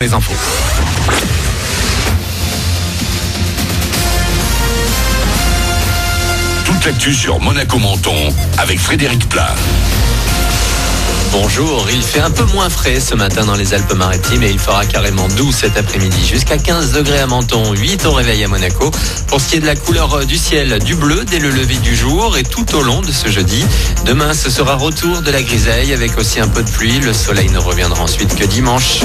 Les infos. Toute l'actu sur Monaco-Menton avec Frédéric Plat. Bonjour, il fait un peu moins frais ce matin dans les Alpes-Maritimes et il fera carrément doux cet après-midi. Jusqu'à 15 degrés à Menton, 8 au réveil à Monaco. Pour ce qui est de la couleur du ciel, du bleu dès le lever du jour et tout au long de ce jeudi. Demain, ce sera retour de la grisaille avec aussi un peu de pluie. Le soleil ne reviendra ensuite que dimanche.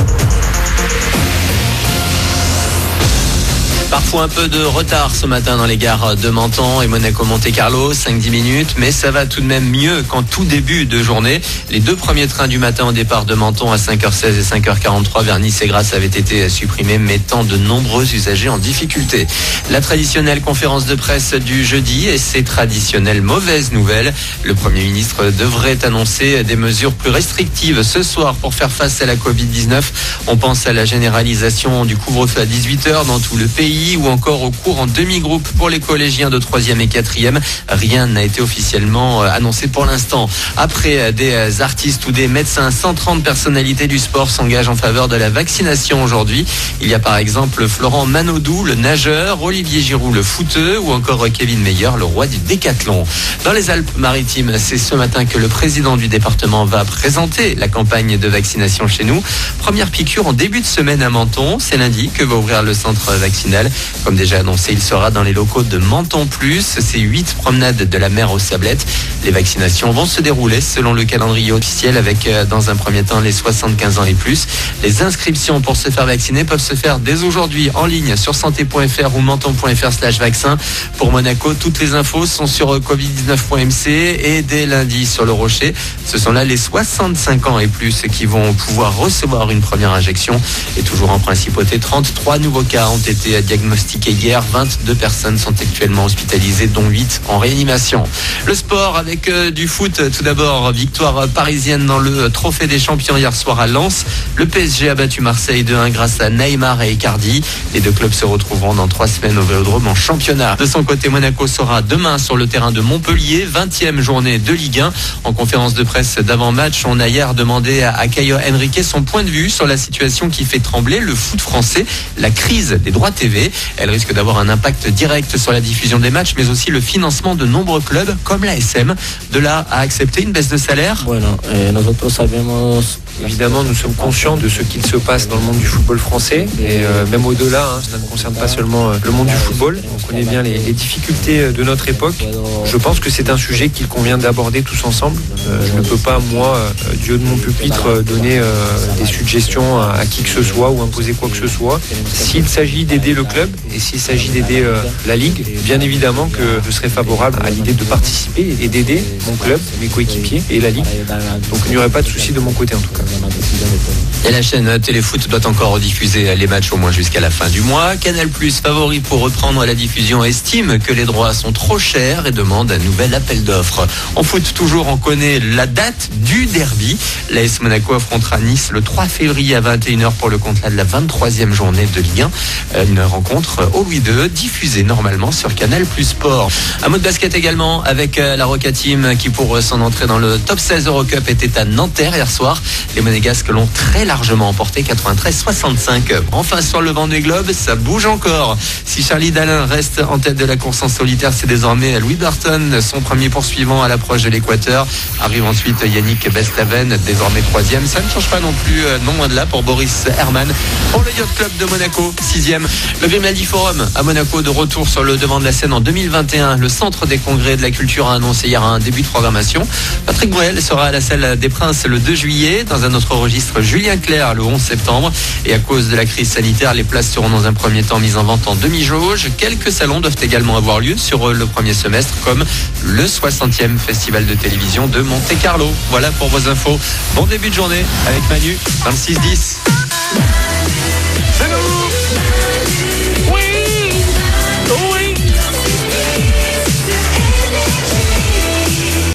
Parfois un peu de retard ce matin dans les gares de Menton et Monaco-Monte-Carlo, 5-10 minutes, mais ça va tout de même mieux qu'en tout début de journée. Les deux premiers trains du matin au départ de Menton à 5h16 et 5h43 vers Nice et Grasse avaient été supprimés, mettant de nombreux usagers en difficulté. La traditionnelle conférence de presse du jeudi et ses traditionnelles mauvaises nouvelles. Le Premier ministre devrait annoncer des mesures plus restrictives ce soir pour faire face à la Covid-19. On pense à la généralisation du couvre-feu à 18h dans tout le pays, ou encore au cours en demi-groupe pour les collégiens de 3e et 4e. Rien n'a été officiellement annoncé pour l'instant. Après des artistes ou des médecins, 130 personnalités du sport s'engagent en faveur de la vaccination aujourd'hui. Il y a par exemple Florent Manodou, le nageur, Olivier Giroud, le footeux, ou encore Kevin Meyer, le roi du décathlon. Dans les Alpes-Maritimes, c'est ce matin que le président du département va présenter la campagne de vaccination chez nous. Première piqûre en début de semaine à Menton. C'est lundi que va ouvrir le centre vaccinal. Comme déjà annoncé, il sera dans les locaux de Menton Plus. C'est 8 promenades de la mer aux Sablettes. Les vaccinations vont se dérouler selon le calendrier officiel avec, dans un premier temps, les 75 ans et plus. Les inscriptions pour se faire vacciner peuvent se faire dès aujourd'hui en ligne sur santé.fr ou menton.fr/vaccin. Pour Monaco, toutes les infos sont sur covid19.mc et dès lundi sur le Rocher. Ce sont là les 65 ans et plus qui vont pouvoir recevoir une première injection. Et toujours en principauté, 33 nouveaux cas ont été diagnostiqués hier. 22 personnes sont actuellement hospitalisées, dont 8 en réanimation. Le sport avec du foot. Tout d'abord, victoire parisienne dans le Trophée des Champions hier soir à Lens. Le PSG a battu Marseille 2-1 grâce à Neymar et Icardi. Les deux clubs se retrouveront dans 3 semaines au Vélodrome en championnat. De son côté, Monaco sera demain sur le terrain de Montpellier, 20e journée de Ligue 1. En conférence de presse d'avant-match, on a hier demandé à Caio Henrique son point de vue sur la situation qui fait trembler le foot français, la crise des droits TV. Elle risque d'avoir un impact direct sur la diffusion des matchs, mais aussi le financement de nombreux clubs comme l'ASM. De là à accepter une baisse de salaire. Évidemment, nous sommes conscients de ce qu'il se passe dans le monde du football français et même au-delà, cela ne concerne pas seulement le monde du football. On connaît bien les difficultés de notre époque. Je pense que c'est un sujet qu'il convient d'aborder tous ensemble. Je ne peux pas, moi, du haut de mon pupitre, donner des suggestions à qui que ce soit ou imposer quoi que ce soit. S'il s'agit d'aider le club et s'il s'agit d'aider la Ligue, bien évidemment que je serai favorable à l'idée de participer et d'aider mon club, mes coéquipiers et la Ligue. Donc il n'y aurait pas de souci de mon côté en tout cas. Et la chaîne Téléfoot doit encore rediffuser les matchs au moins jusqu'à la fin du mois. Canal+, favori pour reprendre la diffusion, estime que les droits sont trop chers et demande un nouvel appel d'offres. En foot, toujours, on connaît la date du derby. L'AS Monaco affrontera Nice le 3 février à 21h pour le compte de la 23e journée de Ligue 1. Une rencontre au Louis II, diffusée normalement sur Canal+ Sport. Un mot de basket également avec la Roca Team qui, pour son entrée dans le top 16 Eurocup, était à Nanterre hier soir. Les Monégasques l'ont très largement emporté, 93-65. Enfin, sur le Vendée Globe, ça bouge encore. Si Charlie Dalin reste en tête de la course en solitaire, c'est désormais Louis Burton, son premier poursuivant à l'approche de l'équateur. Arrive ensuite Yannick Bestaven, désormais 3e. Ça ne change pas non plus, non loin de là, pour Boris Herman. Pour le Yacht Club de Monaco, 6e. Le Grimaldi Forum à Monaco, de retour sur le devant de la scène en 2021. Le Centre des Congrès de la Culture a annoncé hier un début de programmation. Patrick Bruel sera à la salle des Princes le 2 juillet. Dans un autre registre, Julien Clerc le 11 septembre. Et à cause de la crise sanitaire, les places seront dans un premier temps mises en vente en demi-jauge. Quelques salons doivent également avoir lieu sur le premier semestre, comme le 60e Festival de télévision de Monte-Carlo. Voilà pour vos infos. Bon début de journée avec Manu, 26-10.